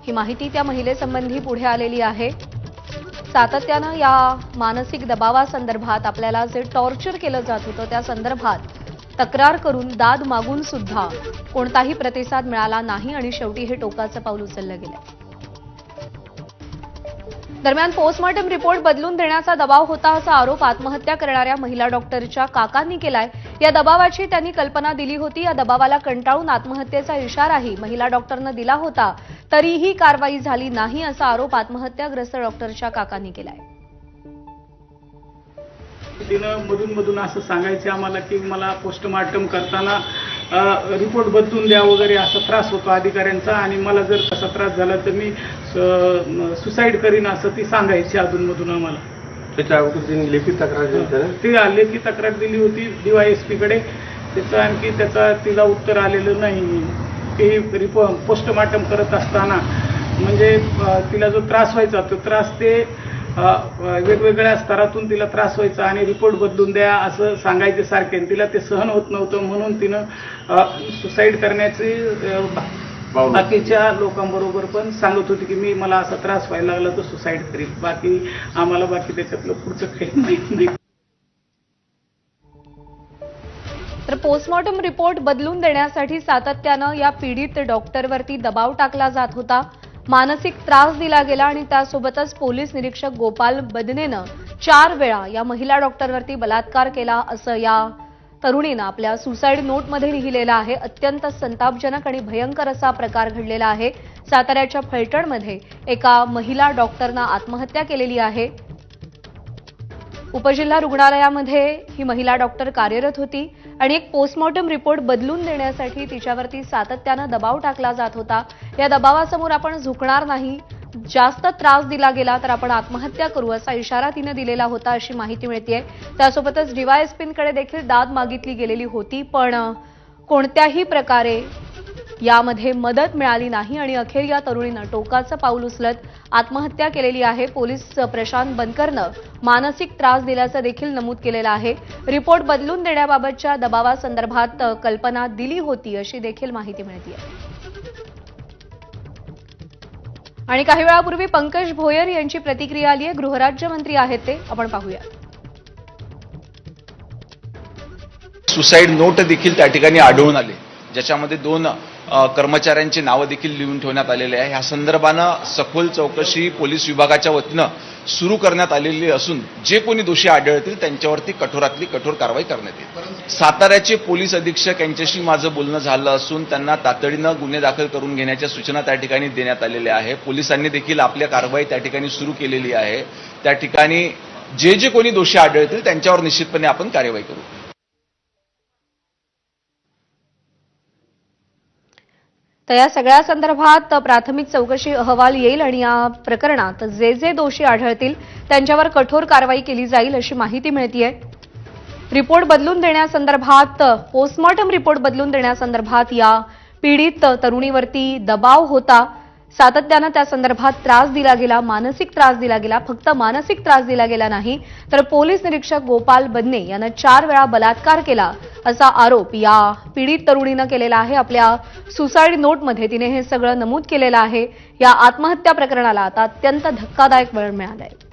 ही माहिती त्या महिलेसंबंधी पुढे आलेली आहे। सातत्यानं या मानसिक दबावासंदर्भात आपल्याला जे टॉर्चर केलं जात होतं त्या संदर्भात तक्रार करून दाद मागून सुद्धा कोणताही प्रतिसाद मिळाला नाही आणि शेवटी हे टोकाचं पाऊल उचललं गेलं। दरम्यान पोस्टमॉर्टम रिपोर्ट बदलून देण्याचा दबाव होता असा आरोप आत्महत्या करणाऱ्या महिला डॉक्टरच्या काकांनी केलाय। या दबावाची त्यांनी कल्पना दिली होती। या दबावाला कंटाळून आत्महत्येचा इशाराही महिला डॉक्टरनं दिला होता, तरीही कारवाई झाली नाही असा आरोप आत्महत्याग्रस्त डॉक्टरच्या काकांनी केलाय। तिनं मधून असं सांगायचे आम्हाला की मला पोस्टमॉर्टम करताना रिपोर्ट बदलून द्या वगैरे असा त्रास होतो अधिकाऱ्यांचा आणि मला जर तसा त्रास झाला तर मी सुसाईड करीन असं ती सांगायची अधूनमधून आम्हाला। त्याच्या अगोदर त्यांनी लेखी तक्रार दिली ती लेखी तक्रार दिली होती DYSP कडे। त्याचं आणखी तिला उत्तर आलेलं नाही की पोस्टमॉर्टम करत असताना म्हणजे तिला जो त्रास व्हायचा तो त्रास ते वेगवेगळ्या स्तरातून तिला त्रास व्हायचा आणि रिपोर्ट बदलून द्या असं सांगायचे सारखे। तिला ते सहन होत नव्हतं म्हणून तिनं सुसाईड करण्याची बाकीच्या लोकांबरोबर पण सांगत होती की मला असा त्रास व्हायला लागला तर सुसाईड करील। आम्हाला त्याच्यातलं पुढचं काही माहित नाही। तर पोस्टमॉर्टम रिपोर्ट बदलून देण्यासाठी सातत्यानं या पीडित डॉक्टरवरती दबाव टाकला जात होता, मानसिक त्रास दिला गेला आणि त्यासोबतच पोलीस निरीक्षक गोपाल बदनेनं 4 वेळा या महिला डॉक्टरवरती बलात्कार केला असं या तरुणीनं आपल्या सुसाईड नोटमध्ये लिहिलेलं आहे। अत्यंत संतापजनक आणि भयंकर असा प्रकार घडलेला आहे। साताऱ्याच्या फलटणमध्ये एका महिला डॉक्टरनं आत्महत्या केलेली आहे। उपजिल्हा रुग्णालयामध्ये ही महिला डॉक्टर कार्यरत होती आणि एक पोस्टमॉर्टम रिपोर्ट बदलून देण्यासाठी तिच्यावरती सातत्यानं दबाव टाकला जात होता। या दबावासमोर आपण झुकणार नाही, जास्त त्रास दिला गेला तर आपण आत्महत्या करू असा इशारा तिने दिलेला होता अशी माहिती मिळतेय। त्यासोबतच DYSPंकडे देखील दाद मागितली गेलेली होती, पण कोणत्याही प्रकारे यामध्ये मदत मिळाली नाही आणि अखेर या तरुणीनं टोकाचं पाऊल उचलत आत्महत्या केलेली आहे। पोलीस प्रशांत बनकरनं मानसिक त्रास दिल्याचं देखील नमूद केलेलं आहे। रिपोर्ट बदलून देण्याबाबतच्या दबावासंदर्भात कल्पना दिली होती अशी देखील माहिती मिळते। आणि काही वेळापूर्वी पंकज भोयर यांची प्रतिक्रिया आली आहे। गृहराज्यमंत्री आहेत ते, आपण पाहूया। सुसाईड नोट देखील त्या ठिकाणी आढळून आले, ज्याच्यामध्ये 2 कर्मचाऱ्यांची नावं देखील लिहून ठेवण्यात आलेले आहे। ह्या संदर्भानं सखोल चौकशी पोलीस विभागाच्या वतीनं सुरू करण्यात आलेली असून जे कोणी दोषी आढळतील त्यांच्यावरती कठोरातली कठोर कारवाई करण्यात येईल। साताऱ्याचे पोलीस अधीक्षक यांच्याशी माझं बोलणं झालं असून त्यांना तातडीनं गुन्हे दाखल करून घेण्याच्या सूचना त्या ठिकाणी देण्यात आलेल्या आहे। पोलिसांनी देखील आपल्या कारवाई त्या ठिकाणी सुरू केलेली आहे। त्या ठिकाणी जे कोणी दोषी आढळतील त्यांच्यावर निश्चितपणे आपण कार्यवाही करू। तर या सगळ्या संदर्भात प्राथमिक चौकशी अहवाल येईल आणि या प्रकरणात जे दोषी आढळतील त्यांच्यावर कठोर कारवाई केली जाईल अशी माहिती मिळतेय। रिपोर्ट बदलून देण्यासंदर्भात पोस्टमॉर्टम रिपोर्ट बदलून देण्यासंदर्भात या पीडित तरुणीवरती दबाव होता। सातत्यानं त्या संदर्भात त्रास दिला गेला, मानसिक त्रास दिला गेला। फक्त मानसिक त्रास दिला गेला नाही तर पोलीस निरीक्षक गोपाल बदने यानं 4 वेळा बलात्कार केला असा आरोप या पीडित तरुणीनं केलेला आहे। आपल्या सुसाईड नोटमध्ये तिने हे सगळं नमूद केलेलं आहे। या आत्महत्या प्रकरणाला आता अत्यंत धक्कादायक वळण मिळालंय।